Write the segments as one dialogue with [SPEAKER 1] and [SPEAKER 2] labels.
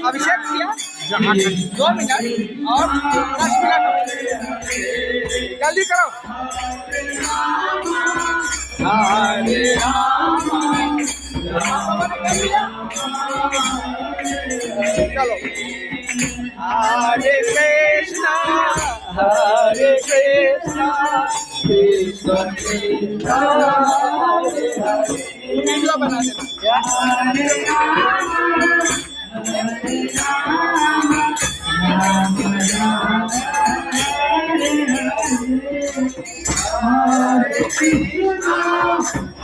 [SPEAKER 1] अभिषेक किया 2 मिनट और 10 मिनट जल्दी करो। हरे राम चलो हरे कृष्णा कृष्ण कृष्णा हरे हरे वीडियो बना देना। हरे Ram Ram Ram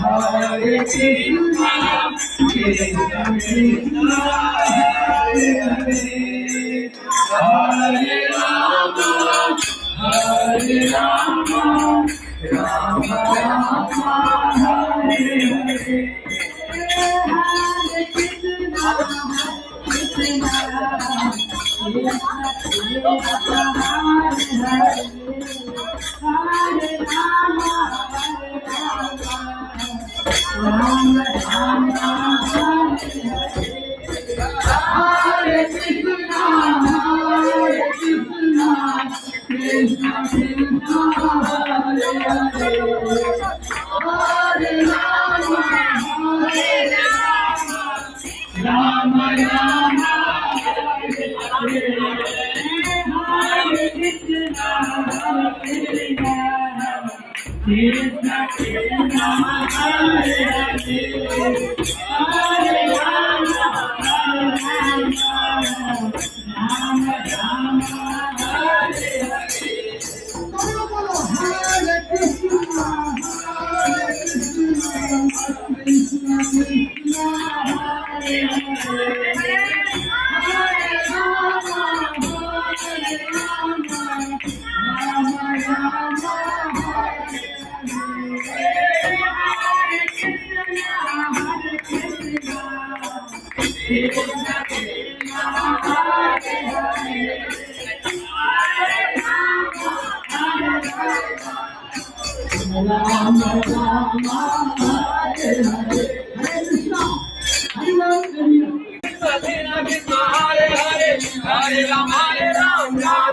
[SPEAKER 1] Hare Hare Krishna Krishna Krishna Hare Hare Hare Ram Ram Ram Hare Hare Hare Krishna Hare Rama, Hare Rama, Rama Rama.